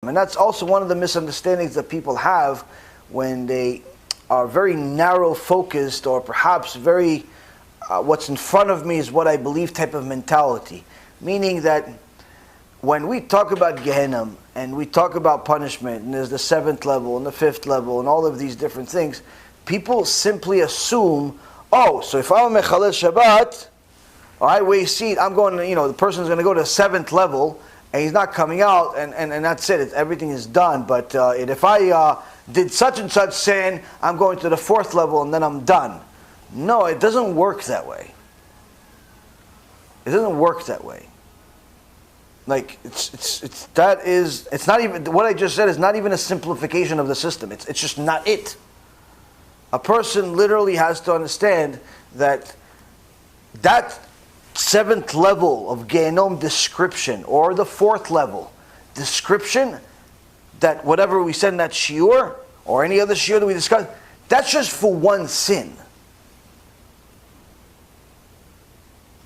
And that's also one of the misunderstandings that people have when they are very narrow focused, or perhaps very what's in front of me is what I believe type of mentality. Meaning that when we talk about Gehenna and we talk about punishment, and there's the 7th level and the 5th level and all of these different things, people simply assume, oh, so if I'm a mechalel Shabbat, or I waste seed, I'm going to, the person's going to go to the 7th level and he's not coming out, and that's it. Everything is done. But if I did such and such sin, I'm going to the 4th level and then I'm done. No, it doesn't work that way. It doesn't work that way. Like it's not even what I just said is not even a simplification of the system. It's just not it. A person literally has to understand that 7th level of Gehenom description, or the 4th level description, that whatever we said in that Shiur or any other Shiur that we discussed, that's just for one sin.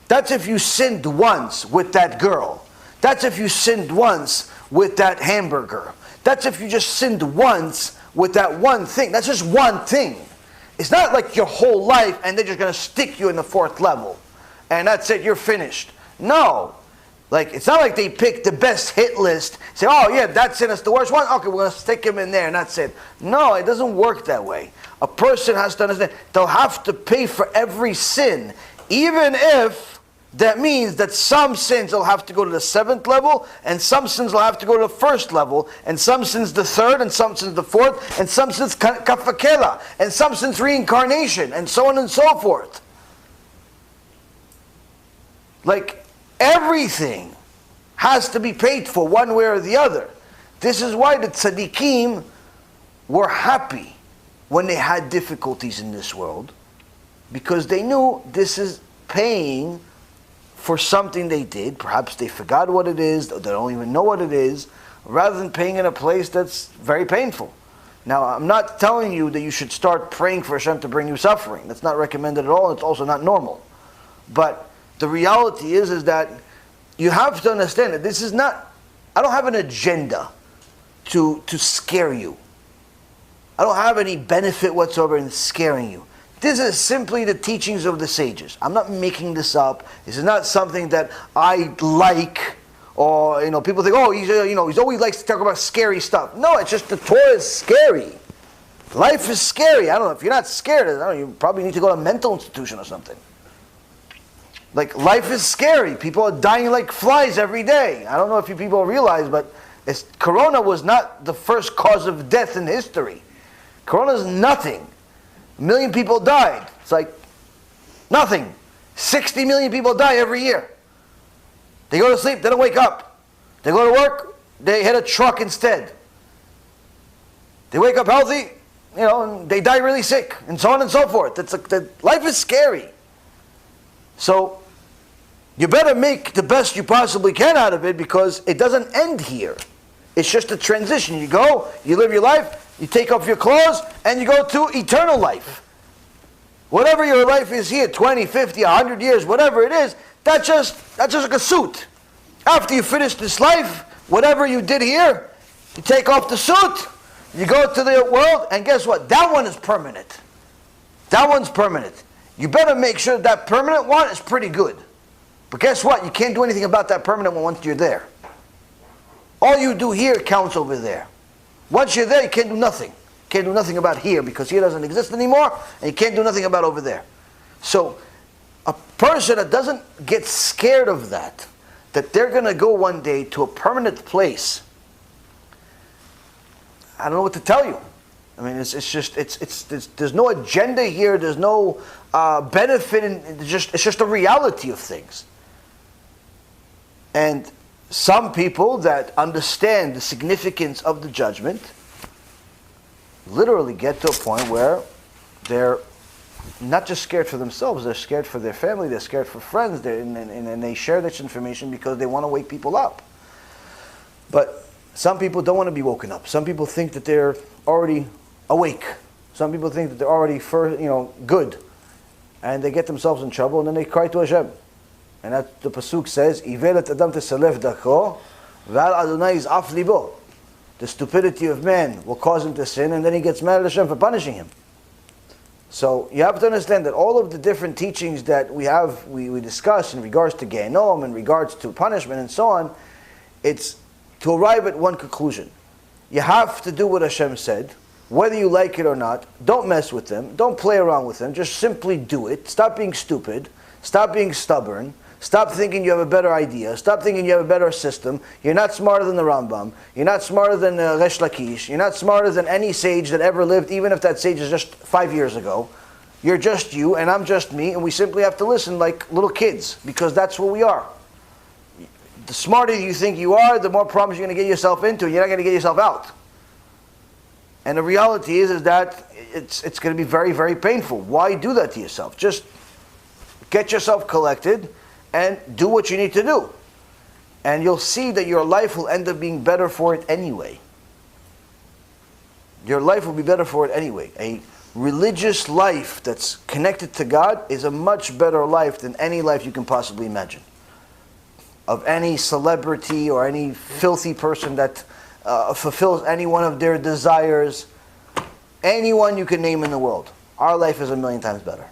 That's if you sinned once with that girl. That's if you sinned once with that hamburger. That's if you just sinned once with that one thing. That's just one thing. It's not like your whole life and they're just going to stick you in the 4th level. And that's it, you're finished. No. Like, it's not like they pick the best hit list, say, oh yeah, that sin is the worst one, okay, we're going to stick him in there, and that's it. No, it doesn't work that way. A person has to understand, they'll have to pay for every sin, even if that means that some sins will have to go to the 7th level, and some sins will have to go to the 1st level, and some sins the 3rd, and some sins the 4th, and some sins kafakela, and some sins reincarnation, and so on and so forth. Like, everything has to be paid for one way or the other. This is why the tzaddikim were happy when they had difficulties in this world, because they knew this is paying for something they did. Perhaps they forgot what it is, or they don't even know what it is, rather than paying in a place that's very painful. Now, I'm not telling you that you should start praying for Hashem to bring you suffering. That's not recommended at all. It's also not normal. But the reality is that you have to understand that this is not, I don't have an agenda to scare you. I don't have any benefit whatsoever in scaring you. This is simply the teachings of the sages. I'm not making this up. This is not something that I like, or people think, oh, he's always likes to talk about scary stuff. No, it's just the Torah is scary. Life is scary. I don't know, if you're not scared, you probably need to go to a mental institution or something. Like, life is scary. People are dying like flies every day. I don't know if you people realize, but Corona was not the first cause of death in history. Corona is nothing. 1 million people died. It's like nothing. 60 million people die every year. They go to sleep, they don't wake up. They go to work, they hit a truck instead. They wake up healthy, and they die really sick, and so on and so forth. Life is scary. So, you better make the best you possibly can out of it, because it doesn't end here. It's just a transition. You go, you live your life, you take off your clothes, and you go to eternal life. Whatever your life is here, 20, 50, 100 years, whatever it is, that's just like a suit. After you finish this life, whatever you did here, you take off the suit, you go to the world, and guess what? That one is permanent. That one's permanent. You better make sure that permanent one is pretty good. But guess what? You can't do anything about that permanent one once you're there. All you do here counts over there. Once you're there, you can't do nothing. You can't do nothing about here, because here doesn't exist anymore, and you can't do nothing about over there. So, a person that doesn't get scared of that they're going to go one day to a permanent place, I don't know what to tell you. I mean, it's just there's no agenda here. There's no benefit in it's just a reality of things. And some people that understand the significance of the judgment literally get to a point where they're not just scared for themselves, they're scared for their family, they're scared for friends, and they share this information because they want to wake people up. But some people don't want to be woken up. Some people think that they're already awake. Some people think that they're already good. And they get themselves in trouble, and then they cry to Hashem. And that the pasuk says, "Ivelet adam tesalef dacho, v'al Adonai izaf libo." the stupidity of man will cause him to sin, and then he gets mad at Hashem for punishing him. So you have to understand that all of the different teachings that we discuss in regards to Gehenom, in regards to punishment and so on, it's to arrive at one conclusion. You have to do what Hashem said, whether you like it or not. Don't mess with them. Don't play around with them. Just simply do it. Stop being stupid. Stop being stubborn. Stop thinking you have a better idea. Stop thinking you have a better system. You're not smarter than the Rambam. You're not smarter than Resh Lakish. You're not smarter than any sage that ever lived, even if that sage is just 5 years ago. You're just you, and I'm just me, and we simply have to listen like little kids, because that's what we are. The smarter you think you are, the more problems you're going to get yourself into, and you're not going to get yourself out. And the reality is that it's going to be very, very painful. Why do that to yourself? Just get yourself collected and do what you need to do. And you'll see that your life will end up being better for it anyway. Your life will be better for it anyway. A religious life that's connected to God is a much better life than any life you can possibly imagine. Of any celebrity or any filthy person that fulfills any one of their desires. Anyone you can name in the world. Our life is 1,000,000 times better.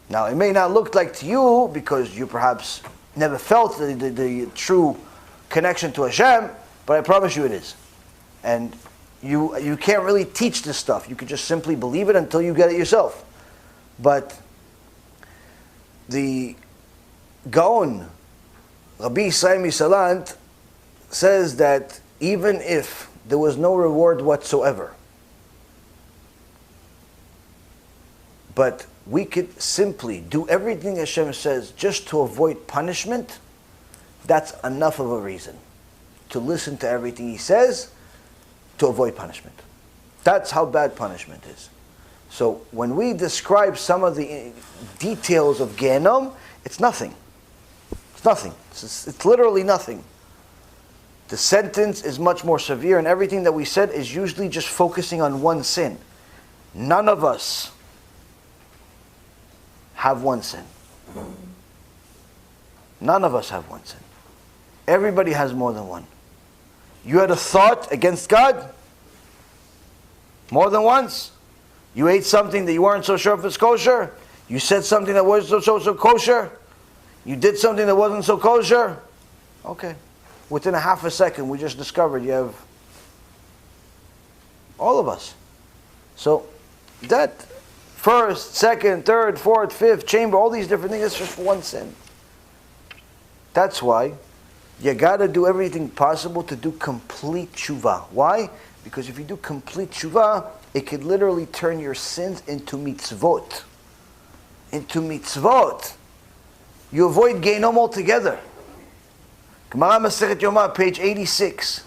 Now, it may not look like to you because you perhaps never felt the true connection to Hashem, but I promise you it is. And you can't really teach this stuff. You can just simply believe it until you get it yourself. But the Gaon, Rabbi Yisrael Misalant, says that even if there was no reward whatsoever, but we could simply do everything Hashem says just to avoid punishment, that's enough of a reason to listen to everything He says to avoid punishment. That's how bad punishment is. So when we describe some of the details of Gehenom, it's nothing. It's nothing. It's literally nothing. The sentence is much more severe, and everything that we said is usually just focusing on one sin. None of us have one sin. None of us have one sin. Everybody has more than one. You had a thought against God more than once. You ate something that you weren't so sure if it's kosher. You said something that wasn't so kosher. You did something that wasn't so kosher. Okay. Within a half a second, we just discovered you have all of us. So that first, second, third, fourth, fifth chamber, all these different things, it's just one sin. That's why you got to do everything possible to do complete Shuva. Why? Because if you do complete Shuva, it could literally turn your sins into mitzvot. Into mitzvot. You avoid Gehenom altogether. Gemara Masechet Yoma, page 86,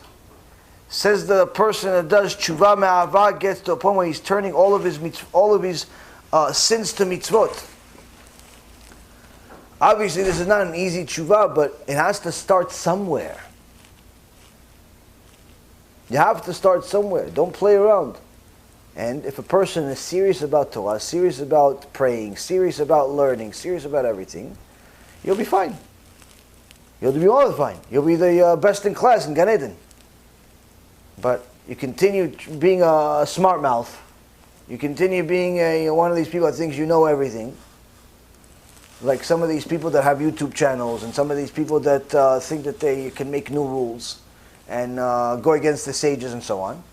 says the person that does Tshuva me'ava gets to a point where he's turning all of his sins to mitzvot. Obviously, this is not an easy Tshuva, but it has to start somewhere. You have to start somewhere. Don't play around. And if a person is serious about Torah, serious about praying, serious about learning, serious about everything, you'll be fine. You'll be all fine. You'll be the best in class in Gan Eden. But you continue being a smart mouth. You continue being one of these people that thinks you know everything. Like some of these people that have YouTube channels, and some of these people that think that they can make new rules and go against the sages and so on.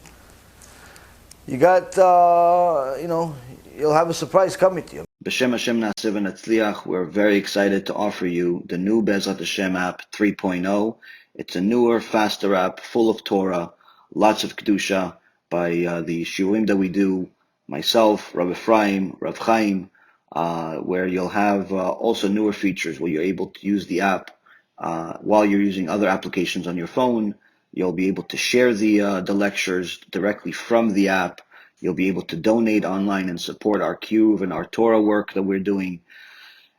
You got, you'll have a surprise coming to you. B'Shem Hashem Na'aseh v'Natzliach, we're very excited to offer you the new Be'ezrat Hashem app 3.0. It's a newer, faster app full of Torah, lots of Kedusha by the Shiurim that we do, myself, Rav Ephraim, Rav Chaim, where you'll have also newer features where you're able to use the app while you're using other applications on your phone. You'll be able to share the lectures directly from the app. You'll be able to donate online and support our Cube and our Torah work that we're doing.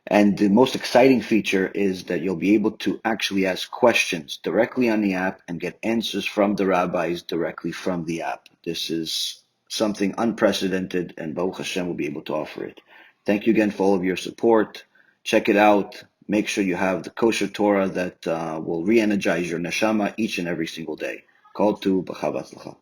And the most exciting feature is that you'll be able to actually ask questions directly on the app and get answers from the rabbis directly from the app. This is something unprecedented, and Baruch Hashem will be able to offer it. Thank you again for all of your support. Check it out. Make sure you have the kosher Torah that will re-energize your neshama each and every single day. Kol tu b'chava tzlacha.